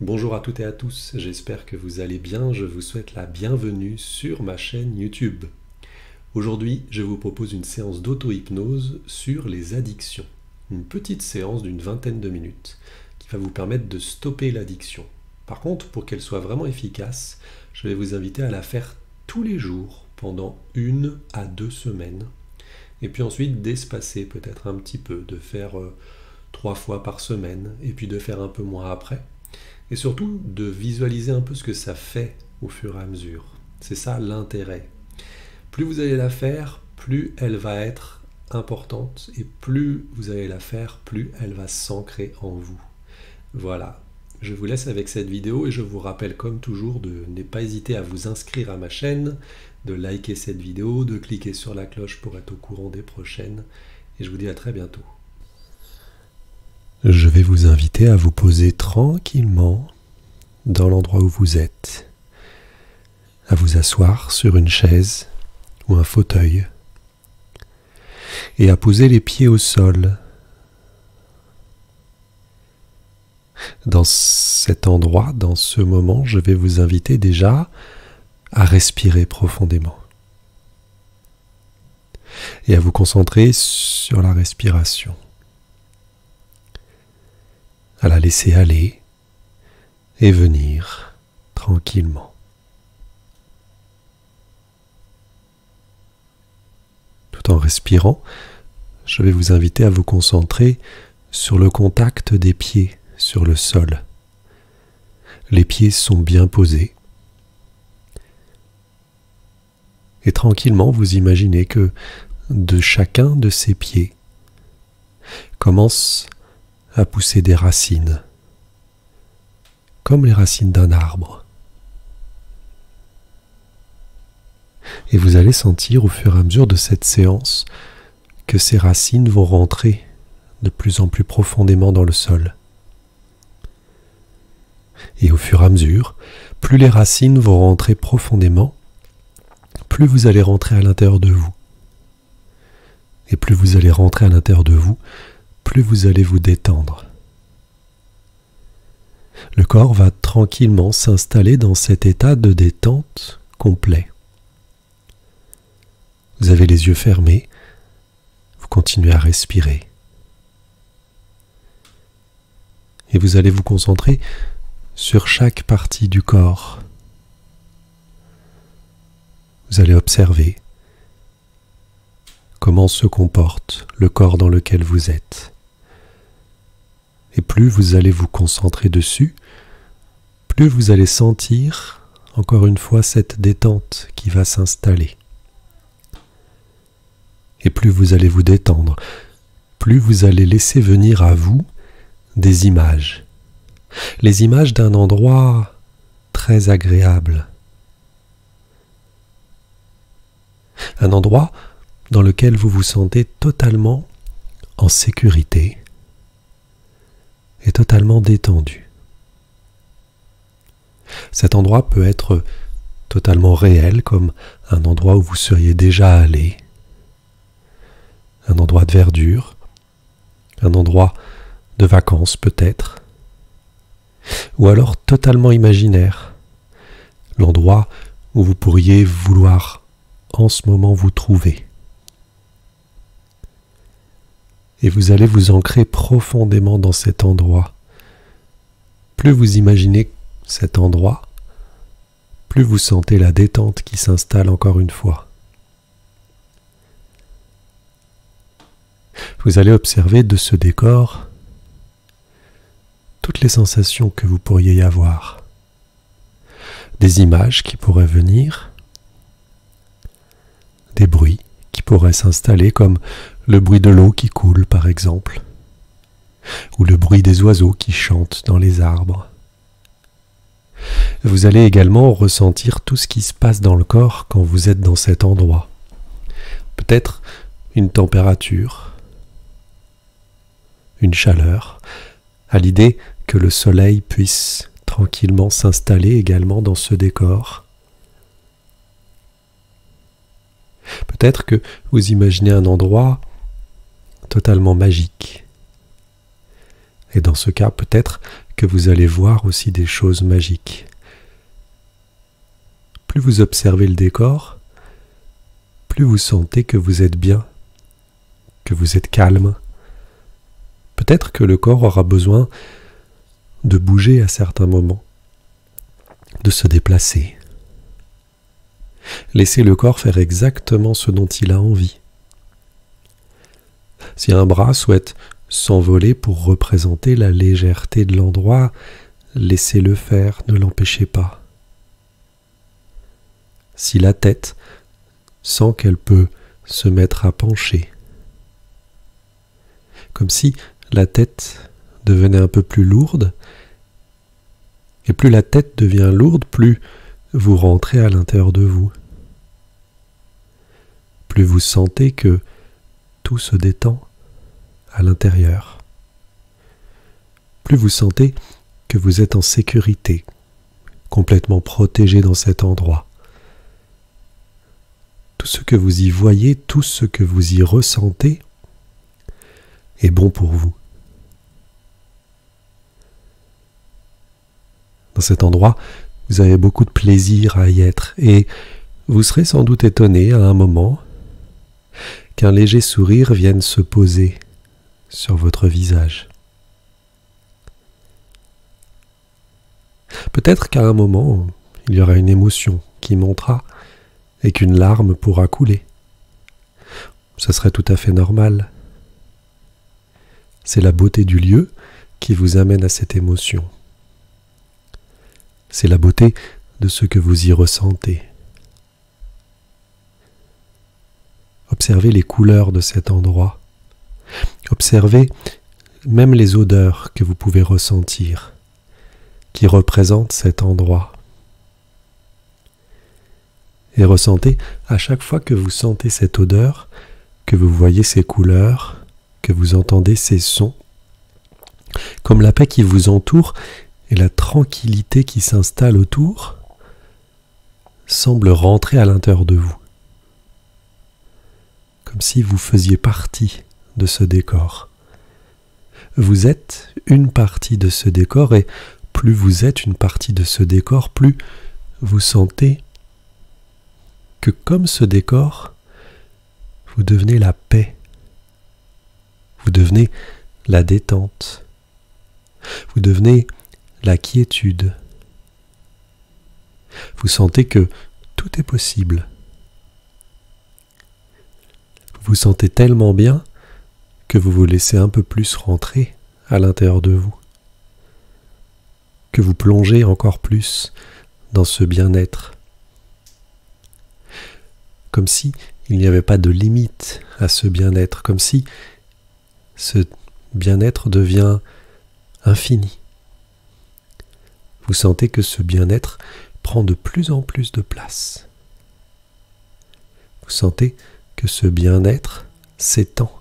Bonjour à toutes et à tous, j'espère que vous allez bien, je vous souhaite la bienvenue sur ma chaîne YouTube. Aujourd'hui, je vous propose une séance d'auto-hypnose sur les addictions. Une petite séance d'une vingtaine de minutes qui va vous permettre de stopper l'addiction. Par contre, pour qu'elle soit vraiment efficace, je vais vous inviter à la faire tous les jours pendant 1 à 2 semaines. Et puis ensuite d'espacer peut-être un petit peu, de faire 3 fois par semaine et puis de faire un peu moins après. Et surtout de visualiser un peu ce que ça fait au fur et à mesure. C'est ça l'intérêt. Plus vous allez la faire, plus elle va être importante et plus vous allez la faire, plus elle va s'ancrer en vous. Voilà. Je vous laisse avec cette vidéo et je vous rappelle comme toujours de ne pas hésiter à vous inscrire à ma chaîne, de liker cette vidéo, de cliquer sur la cloche pour être au courant des prochaines. Et je vous dis à très bientôt. Je vais vous inviter à vous poser tranquillement dans l'endroit où vous êtes, à vous asseoir sur une chaise ou un fauteuil et à poser les pieds au sol. Dans cet endroit, dans ce moment, je vais vous inviter déjà à respirer profondément et à vous concentrer sur la respiration, à la laisser aller et venir tranquillement. Tout en respirant, je vais vous inviter à vous concentrer sur le contact des pieds sur le sol. Les pieds sont bien posés. Et tranquillement, vous imaginez que de chacun de ces pieds commence à pousser des racines, comme les racines d'un arbre. Et vous allez sentir au fur et à mesure de cette séance que ces racines vont rentrer de plus en plus profondément dans le sol. Et au fur et à mesure, plus les racines vont rentrer profondément, plus vous allez rentrer à l'intérieur de vous. Et plus vous allez rentrer à l'intérieur de vous, plus vous allez vous détendre. Le corps va tranquillement s'installer dans cet état de détente complet. Vous avez les yeux fermés, vous continuez à respirer. Et vous allez vous concentrer sur chaque partie du corps. Vous allez observer comment se comporte le corps dans lequel vous êtes. Et plus vous allez vous concentrer dessus, plus vous allez sentir, encore une fois, cette détente qui va s'installer. Et plus vous allez vous détendre, plus vous allez laisser venir à vous des images. Les images d'un endroit très agréable. Un endroit dans lequel vous vous sentez totalement en sécurité et totalement détendu. Cet endroit peut être totalement réel, comme un endroit où vous seriez déjà allé, un endroit de verdure, un endroit de vacances peut-être, ou alors totalement imaginaire, l'endroit où vous pourriez vouloir en ce moment vous trouver. Et vous allez vous ancrer profondément dans cet endroit. Plus vous imaginez cet endroit, plus vous sentez la détente qui s'installe encore une fois. Vous allez observer de ce décor toutes les sensations que vous pourriez y avoir. Des images qui pourraient venir, des bruits qui pourraient s'installer comme le bruit de l'eau qui coule par exemple, ou le bruit des oiseaux qui chantent dans les arbres. Vous allez également ressentir tout ce qui se passe dans le corps quand vous êtes dans cet endroit. Peut-être une température, une chaleur, à l'idée que le soleil puisse tranquillement s'installer également dans ce décor. Peut-être que vous imaginez un endroit totalement magique. Et dans ce cas, peut-être que vous allez voir aussi des choses magiques. Plus vous observez le décor, plus vous sentez que vous êtes bien, que vous êtes calme. Peut-être que le corps aura besoin de bouger à certains moments, de se déplacer. Laissez le corps faire exactement ce dont il a envie. Si un bras souhaite s'envoler pour représenter la légèreté de l'endroit, laissez-le faire, ne l'empêchez pas. Si la tête sent qu'elle peut se mettre à pencher, comme si la tête devenait un peu plus lourde, et plus la tête devient lourde, plus vous rentrez à l'intérieur de vous. Plus vous sentez que tout se détend à l'intérieur. Plus vous sentez que vous êtes en sécurité, complètement protégé dans cet endroit. Tout ce que vous y voyez, tout ce que vous y ressentez est bon pour vous. Dans cet endroit, vous avez beaucoup de plaisir à y être et vous serez sans doute étonné à un moment qu'un léger sourire vienne se poser sur votre visage. Peut-être qu'à un moment, il y aura une émotion qui montera et qu'une larme pourra couler. Ce serait tout à fait normal. C'est la beauté du lieu qui vous amène à cette émotion. C'est la beauté de ce que vous y ressentez. Observez les couleurs de cet endroit. Observez même les odeurs que vous pouvez ressentir, qui représentent cet endroit. Et ressentez à chaque fois que vous sentez cette odeur, que vous voyez ces couleurs, que vous entendez ces sons, comme la paix qui vous entoure et la tranquillité qui s'installe autour, semble rentrer à l'intérieur de vous. Comme si vous faisiez partie de ce décor. Vous êtes une partie de ce décor et plus vous êtes une partie de ce décor, plus vous sentez que comme ce décor, vous devenez la paix, vous devenez la détente, vous devenez la quiétude. Vous sentez que tout est possible. Vous vous sentez tellement bien que vous vous laissez un peu plus rentrer à l'intérieur de vous, que vous plongez encore plus dans ce bien-être, comme si il n'y avait pas de limite à ce bien-être, comme si ce bien-être devient infini. Vous sentez que ce bien-être prend de plus en plus de place. Vous sentez que ce bien-être s'étend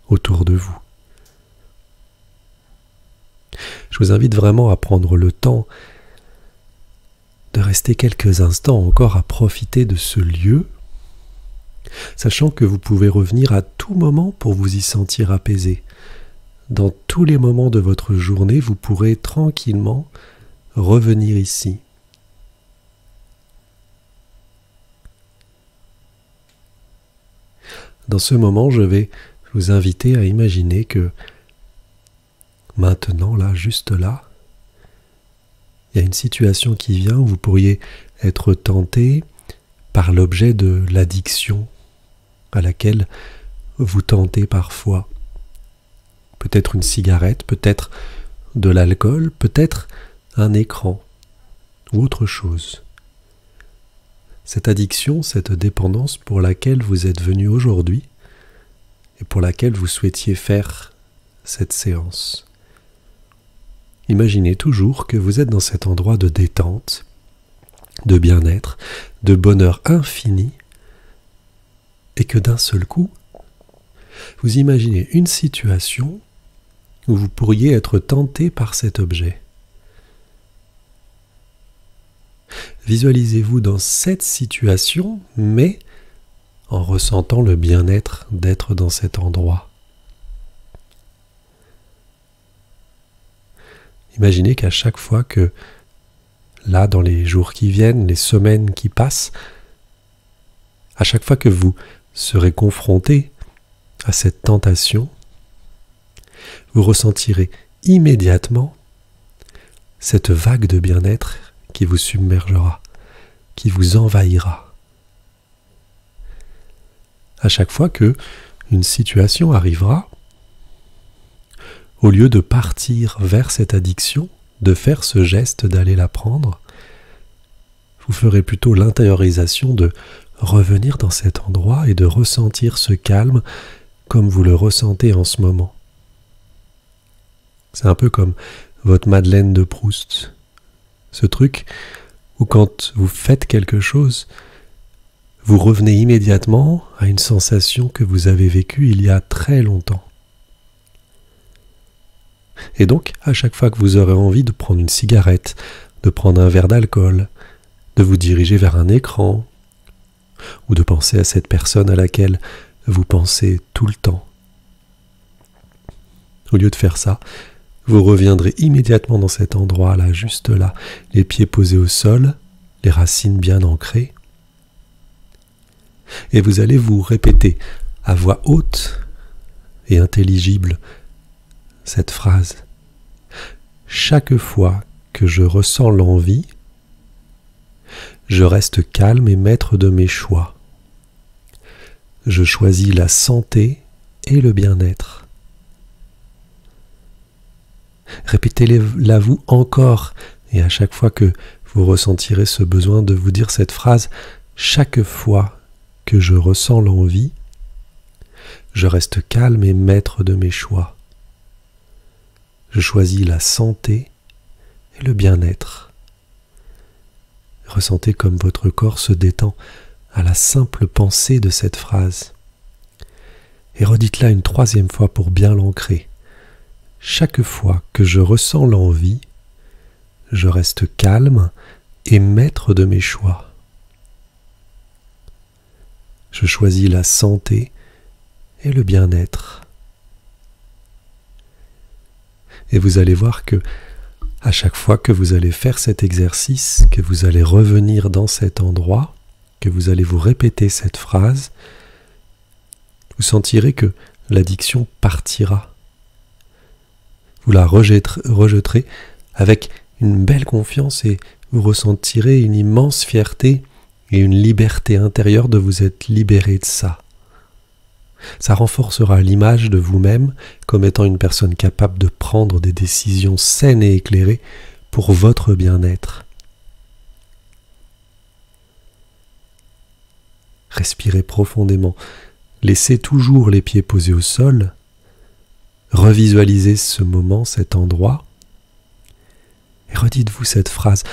autour de vous. Je vous invite vraiment à prendre le temps de rester quelques instants encore à profiter de ce lieu, sachant que vous pouvez revenir à tout moment pour vous y sentir apaisé. Dans tous les moments de votre journée, vous pourrez tranquillement revenir ici. Dans ce moment, je vais vous inviter à imaginer que maintenant, là, juste là, il y a une situation qui vient où vous pourriez être tenté par l'objet de l'addiction à laquelle vous tentez parfois. Peut-être une cigarette, peut-être de l'alcool, peut-être un écran ou autre chose. Cette addiction, cette dépendance pour laquelle vous êtes venu aujourd'hui et pour laquelle vous souhaitiez faire cette séance. Imaginez toujours que vous êtes dans cet endroit de détente, de bien-être, de bonheur infini et que d'un seul coup, vous imaginez une situation où vous pourriez être tenté par cet objet. Visualisez-vous dans cette situation, mais en ressentant le bien-être d'être dans cet endroit. Imaginez qu'à chaque fois que, là, dans les jours qui viennent, les semaines qui passent, à chaque fois que vous serez confronté à cette tentation, vous ressentirez immédiatement cette vague de bien-être qui vous submergera, qui vous envahira. À chaque fois que une situation arrivera, au lieu de partir vers cette addiction, de faire ce geste d'aller la prendre, vous ferez plutôt l'intériorisation de revenir dans cet endroit et de ressentir ce calme comme vous le ressentez en ce moment. C'est un peu comme votre Madeleine de Proust. Ce truc où quand vous faites quelque chose, vous revenez immédiatement à une sensation que vous avez vécue il y a très longtemps. Et donc, à chaque fois que vous aurez envie de prendre une cigarette, de prendre un verre d'alcool, de vous diriger vers un écran, ou de penser à cette personne à laquelle vous pensez tout le temps, au lieu de faire ça, vous reviendrez immédiatement dans cet endroit-là, juste là, les pieds posés au sol, les racines bien ancrées, et vous allez vous répéter à voix haute et intelligible cette phrase. Chaque fois que je ressens l'envie, je reste calme et maître de mes choix. Je choisis la santé et le bien-être. Répétez-la vous encore, et à chaque fois que vous ressentirez ce besoin de vous dire cette phrase, chaque fois que je ressens l'envie, je reste calme et maître de mes choix. Je choisis la santé et le bien-être. Ressentez comme votre corps se détend à la simple pensée de cette phrase. Et redites-la une troisième fois pour bien l'ancrer. Chaque fois que je ressens l'envie, je reste calme et maître de mes choix. Je choisis la santé et le bien-être. Et vous allez voir que à chaque fois que vous allez faire cet exercice, que vous allez revenir dans cet endroit, que vous allez vous répéter cette phrase, vous sentirez que l'addiction partira. Vous la rejetterez avec une belle confiance et vous ressentirez une immense fierté et une liberté intérieure de vous être libéré de ça. Ça renforcera l'image de vous-même comme étant une personne capable de prendre des décisions saines et éclairées pour votre bien-être. Respirez profondément. Laissez toujours les pieds posés au sol. Revisualisez ce moment, cet endroit. Et redites-vous cette phrase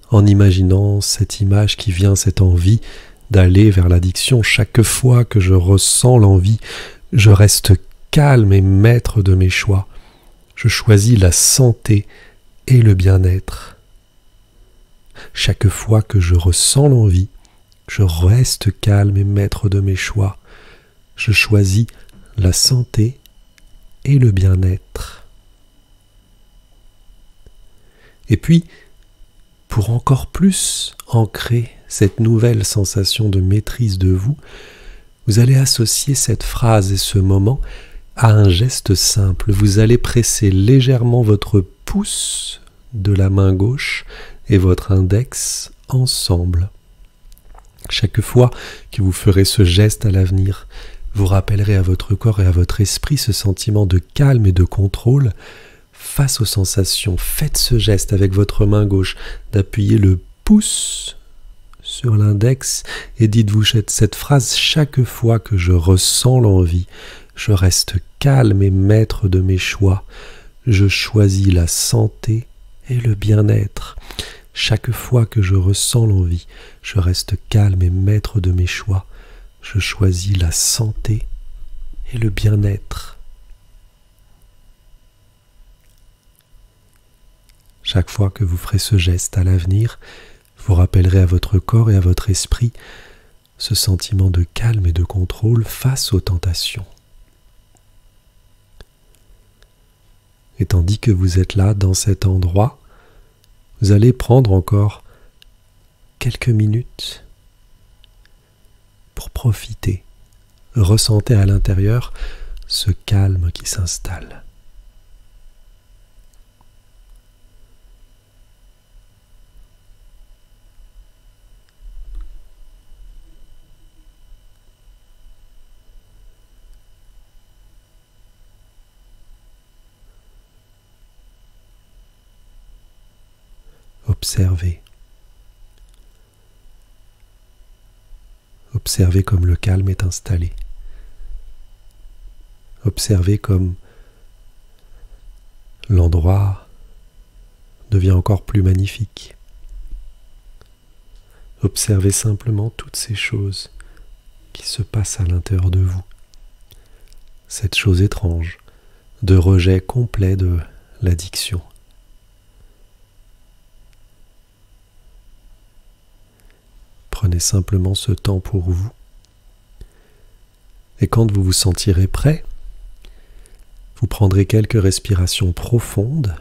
en imaginant cette image qui vient, cette envie d'aller vers l'addiction. Chaque fois que je ressens l'envie, je reste calme et maître de mes choix. Je choisis la santé et le bien-être. Chaque fois que je ressens l'envie, je reste calme et maître de mes choix. Je choisis la santé et le bien-être. Et puis, pour encore plus ancrer cette nouvelle sensation de maîtrise de vous, vous allez associer cette phrase et ce moment à un geste simple. Vous allez presser légèrement votre pouce de la main gauche et votre index ensemble. Chaque fois que vous ferez ce geste à l'avenir, vous rappellerez à votre corps et à votre esprit ce sentiment de calme et de contrôle face aux sensations. Faites ce geste avec votre main gauche d'appuyer le pouce sur l'index et dites-vous cette phrase: chaque fois que je ressens l'envie, je reste calme et maître de mes choix. Je choisis la santé et le bien-être. Chaque fois que je ressens l'envie, je reste calme et maître de mes choix. Je choisis la santé et le bien-être. Chaque fois que vous ferez ce geste à l'avenir, vous rappellerez à votre corps et à votre esprit ce sentiment de calme et de contrôle face aux tentations. Et tandis que vous êtes là, dans cet endroit, vous allez prendre encore quelques minutes pour profiter. Ressentez à l'intérieur ce calme qui s'installe. Observez. Observez comme le calme est installé. Observez comme l'endroit devient encore plus magnifique. Observez simplement toutes ces choses qui se passent à l'intérieur de vous. Cette chose étrange de rejet complet de l'addiction. Prenez simplement ce temps pour vous. Et quand vous vous sentirez prêt, vous prendrez quelques respirations profondes.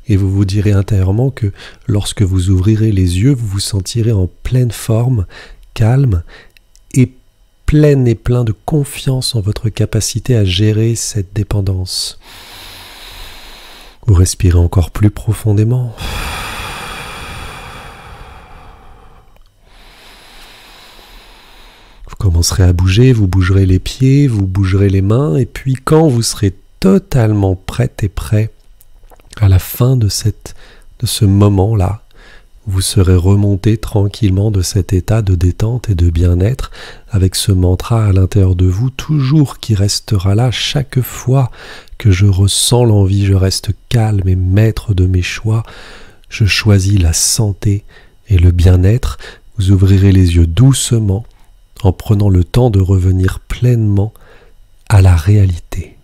Et vous vous direz intérieurement que lorsque vous ouvrirez les yeux, vous vous sentirez en pleine forme, calme et plein de confiance en votre capacité à gérer cette dépendance. Vous respirez encore plus profondément. Vous commencerez à bouger, vous bougerez les pieds, vous bougerez les mains, et puis quand vous serez totalement prête et prêt, à la fin de ce moment-là, vous serez remonté tranquillement de cet état de détente et de bien-être avec ce mantra à l'intérieur de vous, toujours qui restera là chaque fois que je ressens l'envie, je reste calme et maître de mes choix, je choisis la santé et le bien-être. Vous ouvrirez les yeux doucement en prenant le temps de revenir pleinement à la réalité.